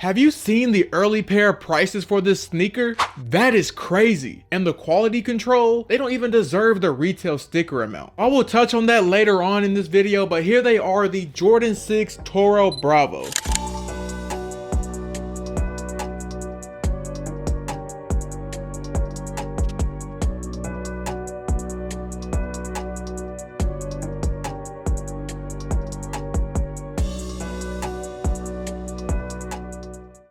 Have you seen the early pair prices for this sneaker? That is crazy. And the quality control, they don't even deserve the retail sticker amount. I will touch on that later on in this video, but here they are, the Jordan 6 Toro Bravo.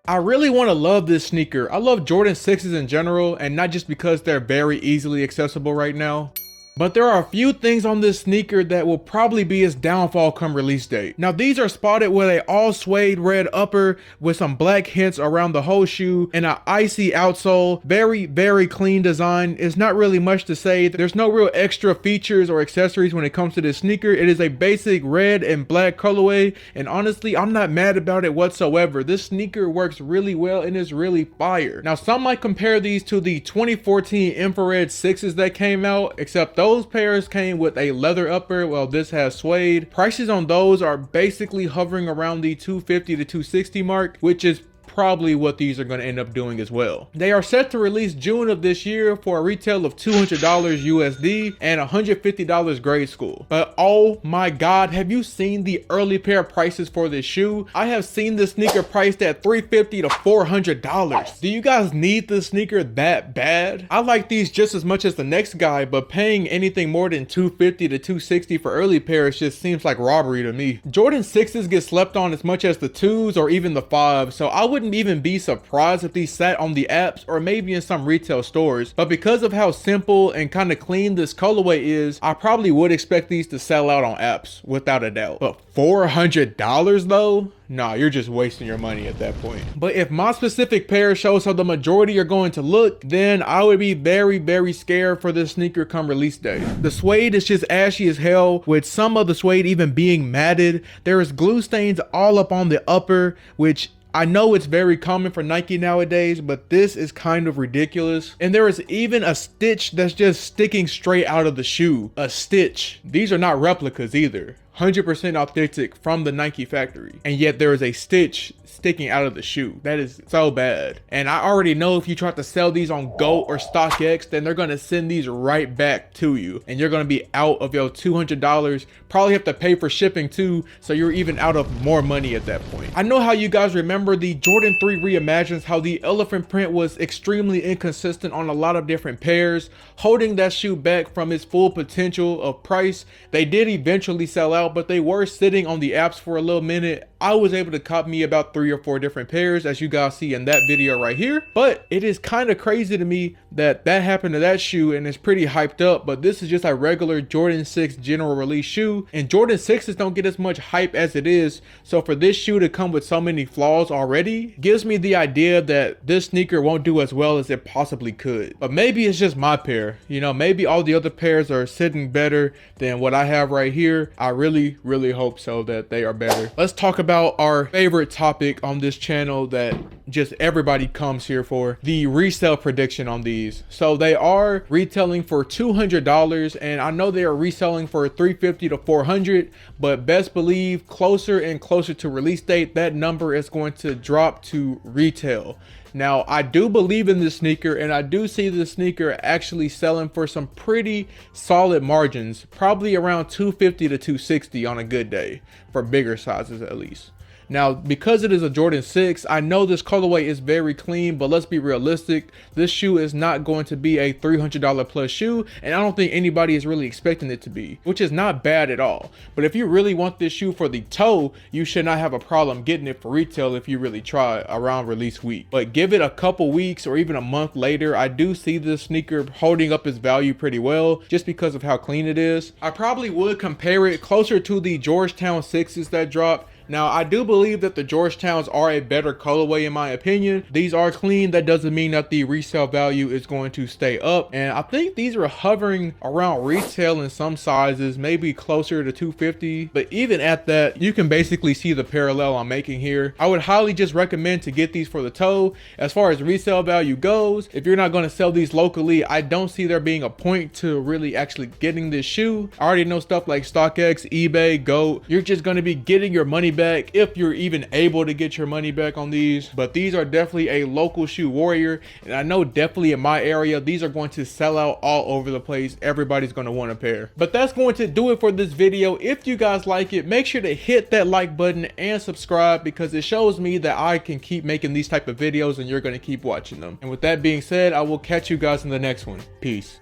I really want to love this sneaker. I love Jordan 6s in general, and not just because they're very easily accessible right now. But there are a few things on this sneaker that will probably be its downfall come release date. Now these are spotted with a all suede red upper with some black hints around the whole shoe and an icy outsole. Very clean design. It's not really much to say. There's no real extra features or accessories when it comes to this sneaker. It is a basic red and black colorway, and honestly I'm not mad about it whatsoever. This sneaker works really well and is really fire. Now some might compare these to the 2014 infrared 6s that came out, except those pairs came with a leather upper, while this has suede. Prices on those are basically hovering around the $250 to $260 mark, which is probably what these are going to end up doing as well. They are set to release June of this year for a retail of $200 USD and $150 grade school. But oh my god, have you seen the early pair prices for this shoe? I have seen this sneaker priced at $350 to $400. Do you guys need this sneaker that bad? I like these just as much as the next guy, but paying anything more than $250 to $260 for early pairs just seems like robbery to me. Jordan 6s get slept on as much as the 2s or even the 5s, so I wouldn't even be surprised if these sat on the apps or maybe in some retail stores. But because of how simple and kind of clean this colorway is, I probably would expect these to sell out on apps without a doubt. But $400 though? Nah, you're just wasting your money at that point. But if my specific pair shows how the majority are going to look, then I would be very scared for this sneaker come release day. The suede is just ashy as hell, with some of the suede even being matted. There is glue stains all up on the upper, which I know it's very common for Nike nowadays, but this is kind of ridiculous. And there is even a stitch that's just sticking straight out of the shoe. A stitch. These are not replicas either. 100% authentic from the Nike factory, and yet there is a stitch sticking out of the shoe. That is so bad. And I already know if you try to sell these on GOAT or StockX, then they're gonna send these right back to you, and you're gonna be out of your $200. Probably have to pay for shipping too, so you're even out of more money at that point. I know how you guys remember the Jordan 3 Reimagines, how the elephant print was extremely inconsistent on a lot of different pairs, holding that shoe back from its full potential of price. They did eventually sell out, but they were sitting on the apps for a little minute. I was able to cop me about 3 or 4 different pairs, as you guys see in that video right here. But it is kind of crazy to me that that happened to that shoe, and it's pretty hyped up. But this is just a regular Jordan 6 general release shoe, and Jordan 6s don't get as much hype as it is. So for this shoe to come with so many flaws already gives me the idea that this sneaker won't do as well as it possibly could. But maybe it's just my pair, you know, maybe all the other pairs are sitting better than what I have right here. I really hope so, that they are better. Let's talk about our favorite topic on this channel that just everybody comes here for, the resale prediction on these. So they are retailing for $200, and I know they are reselling for $350 to $400, but best believe closer and closer to release date, that number is going to drop to retail. Now, I do believe in this sneaker, and I do see this sneaker actually selling for some pretty solid margins, probably around $250 to $260 on a good day, for bigger sizes at least. Now, because it is a Jordan 6, I know this colorway is very clean, but let's be realistic. This shoe is not going to be a $300 plus shoe, and I don't think anybody is really expecting it to be, which is not bad at all. But if you really want this shoe for the toe, you should not have a problem getting it for retail if you really try around release week. But give it a couple weeks or even a month later, I do see this sneaker holding up its value pretty well just because of how clean it is. I probably would compare it closer to the Georgetown 6s that dropped. Now, I do believe that the Georgetowns are a better colorway in my opinion. These are clean. That doesn't mean that the resale value is going to stay up. And I think these are hovering around retail in some sizes, maybe closer to $250. But even at that, you can basically see the parallel I'm making here. I would highly just recommend to get these for the toe. As far as resale value goes, if you're not going to sell these locally, I don't see there being a point to really actually getting this shoe. I already know stuff like StockX, eBay, GOAT. You're just going to be getting your money back if you're even able to get your money back on these. But these are definitely a local shoe warrior, and I know definitely in my area these are going to sell out all over the place. Everybody's going to want a pair. But that's going to do it for this video. If you guys like it, make sure to hit that like button and subscribe, because it shows me that I can keep making these type of videos and you're going to keep watching them. And with that being said, I will catch you guys in the next one. Peace.